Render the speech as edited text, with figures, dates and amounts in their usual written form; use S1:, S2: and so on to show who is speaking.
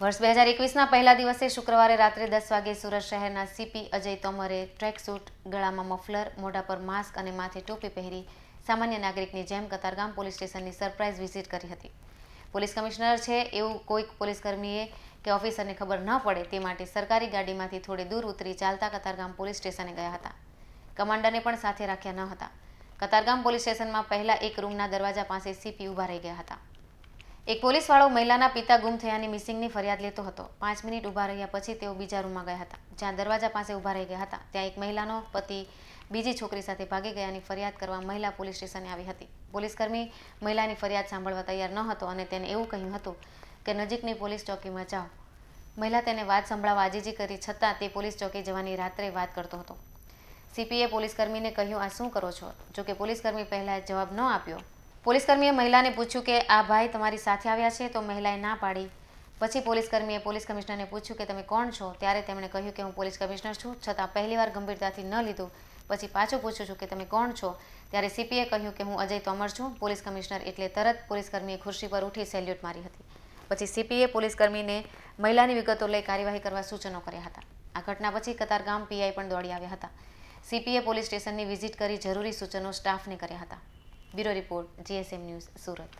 S1: વર્ષ 2021ના પહેલા દિવસે શુક્રવારે રાત્રે 10 વાગે સુરત શહેરના સીપી અજય તોમરે ટ્રેક સૂટ, ગળામાં મફલર, મોઢા પર માસ્ક અને માથે ટોપી પહેરી સામાન્ય નાગરિકની જેમ કતારગામ પોલીસ સ્ટેશનની સરપ્રાઇઝ વિઝિટ કરી હતી. પોલીસ કમિશનર છે એવું કોઈક પોલીસકર્મીએ કે ઓફિસરને ખબર ન પડે તે માટે સરકારી ગાડીમાંથી થોડે દૂર ઉતરી ચાલતા કતારગામ પોલીસ સ્ટેશને ગયા હતા. કમાન્ડરને પણ સાથે રાખ્યા ન હતા. કતારગામ પોલીસ સ્ટેશનમાં પહેલા એક રૂમના દરવાજા પાસે સીપી ઊભા રહી ગયા હતા. એક પોલીસવાળો મહિલાના પિતા ગુમ થયાની મિસિંગની ફરિયાદ લેતો હતો. 5 મિનિટ ઊભા રહ્યા પછી તેઓ બીજા રૂમમાં ગયા હતા. જ્યાં દરવાજા પાસે ઊભા રહી ગયા હતા ત્યાં એક મહિલાનો પતિ બીજી છોકરી સાથે ભાગી ગયાની ફરિયાદ કરવા મહિલા પોલીસ સ્ટેશને આવી હતી. પોલીસકર્મી મહિલાની ફરિયાદ સાંભળવા તૈયાર ન હતો અને તેને એવું કહ્યું હતું કે નજીકની પોલીસ ચોકીમાં જાઓ. મહિલા તેને વાત સંભળાવવા આજીજી કરી છતાં તે પોલીસ ચોકી જવાની રાત્રે વાત કરતો હતો. સીપીએ પોલીસકર્મીને કહ્યું, આ શું કરો છો? જોકે પોલીસકર્મી પહેલા જવાબ ન આપ્યો. પોલીસકર્મીએ મહિલાને પૂછ્યું કે આ ભાઈ તમારી સાથે આવ્યા છે? તો મહિલાએ ના પાડી. પછી પોલીસકર્મીએ પોલીસ કમિશનરને પૂછ્યું કે તમે કોણ છો? ત્યારે તેમણે કહ્યું કે હું પોલીસ કમિશનર છું, છતાં પહેલીવાર ગંભીરતાથી ન લીધું. પછી પાછું પૂછું છું કે તમે કોણ છો? ત્યારે સીપીએ કહ્યું કે હું અજય તોમર છું, પોલીસ કમિશનર. એટલે તરત પોલીસકર્મીએ ખુરશી પર ઉઠી સેલ્યુટ મારી હતી. પછી સીપીએ પોલીસકર્મીને મહિલાની વિગતો લઈ કાર્યવાહી કરવા સૂચનો કર્યા હતા. આ ઘટના પછી કતારગામ પીઆઈ પણ દોડી આવ્યા હતા. સીપીએ પોલીસ સ્ટેશનની વિઝિટ કરી જરૂરી સૂચનો સ્ટાફને કર્યા હતા. Bureau report, GSM news, Surat.